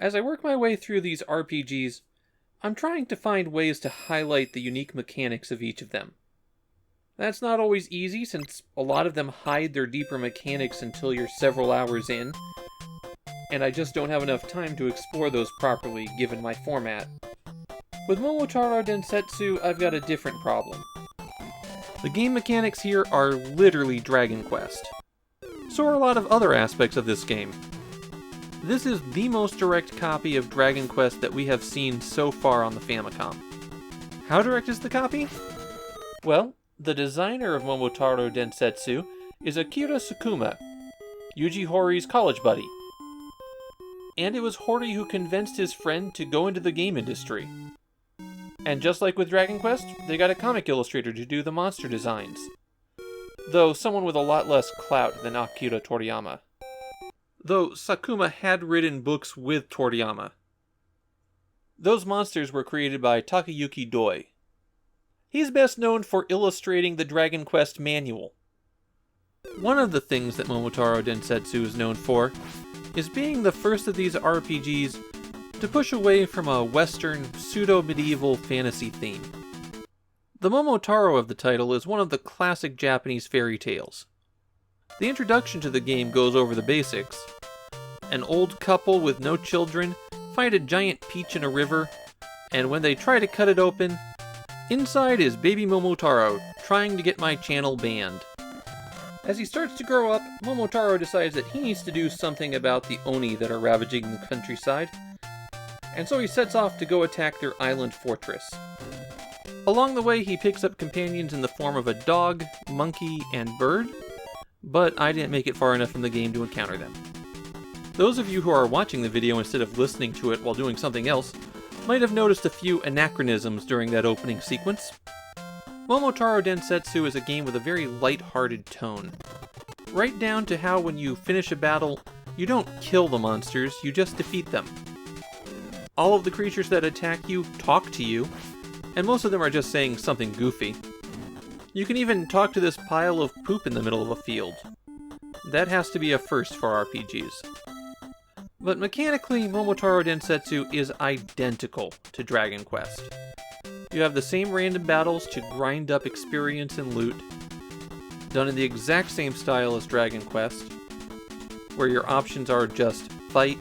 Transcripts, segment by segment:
As I work my way through these RPGs, I'm trying to find ways to highlight the unique mechanics of each of them. That's not always easy, since a lot of them hide their deeper mechanics until you're several hours in, and I just don't have enough time to explore those properly, given my format. With Momotarou Densetsu, I've got a different problem. The game mechanics here are literally Dragon Quest. So are a lot of other aspects of this game. This is the most direct copy of Dragon Quest that we have seen so far on the Famicom. How direct is the copy? Well, the designer of Momotarou Densetsu is Akira Sukuma, Yuji Hoри's college buddy. And it was Horii who convinced his friend to go into the game industry. And just like with Dragon Quest, they got a comic illustrator to do the monster designs. Though someone with a lot less clout than Akira Toriyama. Though Sakuma had written books with Toriyama. Those monsters were created by Takayuki Doi. He's best known for illustrating the Dragon Quest manual. One of the things that Momotarou Densetsu is known for is being the first of these RPGs to push away from a Western, pseudo-medieval fantasy theme. The Momotarou of the title is one of the classic Japanese fairy tales. The introduction to the game goes over the basics. An old couple with no children find a giant peach in a river, and when they try to cut it open, inside is baby Momotarou trying to get my channel banned. As he starts to grow up, Momotarou decides that he needs to do something about the Oni that are ravaging the countryside, and so he sets off to go attack their island fortress. Along the way, he picks up companions in the form of a dog, monkey, and bird, but I didn't make it far enough in the game to encounter them. Those of you who are watching the video instead of listening to it while doing something else might have noticed a few anachronisms during that opening sequence. Momotarou Densetsu is a game with a very light-hearted tone. Right down to how when you finish a battle, you don't kill the monsters, you just defeat them. All of the creatures that attack you talk to you, and most of them are just saying something goofy. You can even talk to this pile of poop in the middle of a field. That has to be a first for RPGs. But mechanically, Momotarou Densetsu is identical to Dragon Quest. You have the same random battles to grind up experience and loot, done in the exact same style as Dragon Quest, where your options are just fight,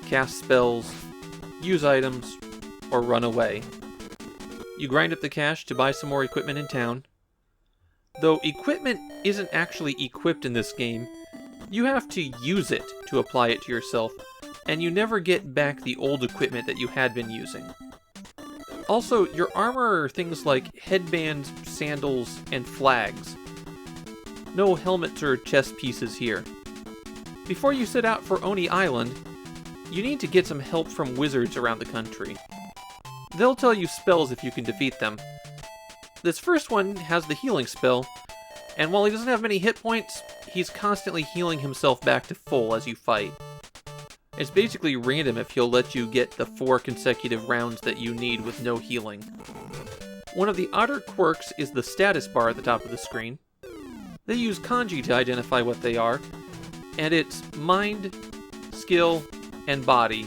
cast spells, use items, or run away. You grind up the cash to buy some more equipment in town. Though equipment isn't actually equipped in this game, you have to use it to apply it to yourself, and you never get back the old equipment that you had been using. Also, your armor are things like headbands, sandals, and flags. No helmets or chest pieces here. Before you set out for Oni Island, you need to get some help from wizards around the country. They'll tell you spells if you can defeat them. This first one has the healing spell, and while he doesn't have many hit points, he's constantly healing himself back to full as you fight. It's basically random if he'll let you get the 4 consecutive rounds that you need with no healing. One of the odder quirks is the status bar at the top of the screen. They use kanji to identify what they are, and it's mind, skill, and body,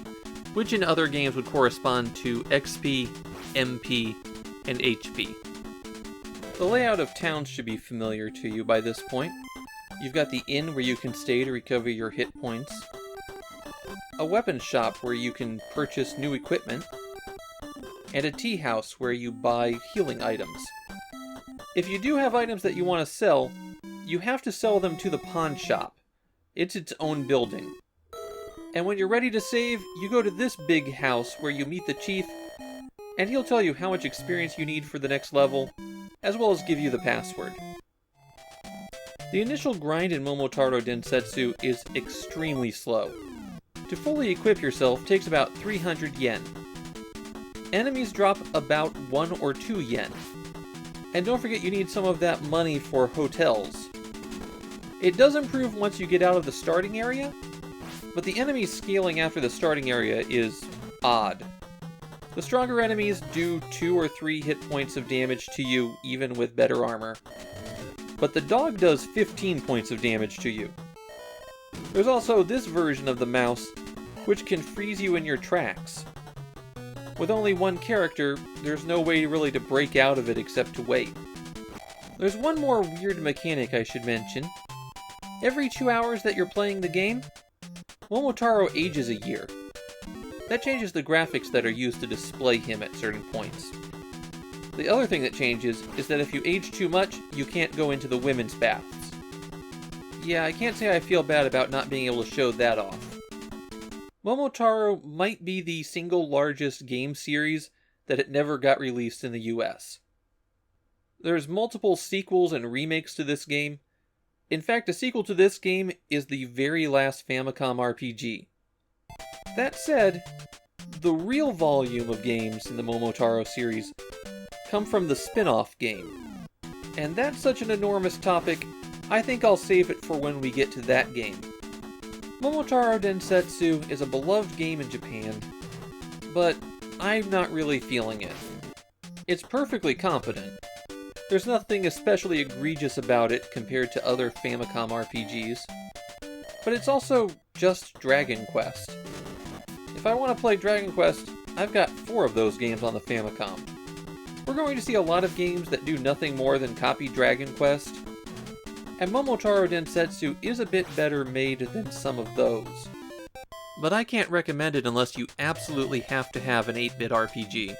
which in other games would correspond to XP, MP, and HP. The layout of towns should be familiar to you by this point. You've got the inn where you can stay to recover your hit points, a weapon shop where you can purchase new equipment, and a tea house where you buy healing items. If you do have items that you want to sell, you have to sell them to the pawn shop. It's its own building. And when you're ready to save, you go to this big house where you meet the chief, and he'll tell you how much experience you need for the next level, as well as give you the password. The initial grind in Momotarou Densetsu is extremely slow. To fully equip yourself takes about 300 yen. Enemies drop about 1 or 2 yen. And don't forget you need some of that money for hotels. It does improve once you get out of the starting area, but the enemy scaling after the starting area is odd. The stronger enemies do 2 or 3 hit points of damage to you, even with better armor. But the dog does 15 points of damage to you. There's also this version of the mouse which can freeze you in your tracks. With only one character, there's no way really to break out of it except to wait. There's one more weird mechanic I should mention. Every 2 hours that you're playing the game, Momotarou ages a year. That changes the graphics that are used to display him at certain points. The other thing that changes is that if you age too much, you can't go into the women's baths. Yeah, I can't say I feel bad about not being able to show that off. Momotarou might be the single largest game series that it never got released in the US. There's multiple sequels and remakes to this game. In fact, a sequel to this game is the very last Famicom RPG. That said, the real volume of games in the Momotarou series come from the spin-off game. And that's such an enormous topic, I think I'll save it for when we get to that game. Momotarou Densetsu is a beloved game in Japan, but I'm not really feeling it. It's perfectly competent. There's nothing especially egregious about it compared to other Famicom RPGs, but it's also just Dragon Quest. If I want to play Dragon Quest, I've got 4 of those games on the Famicom. We're going to see a lot of games that do nothing more than copy Dragon Quest, and Momotarou Densetsu is a bit better made than some of those. But I can't recommend it unless you absolutely have to have an 8-bit RPG.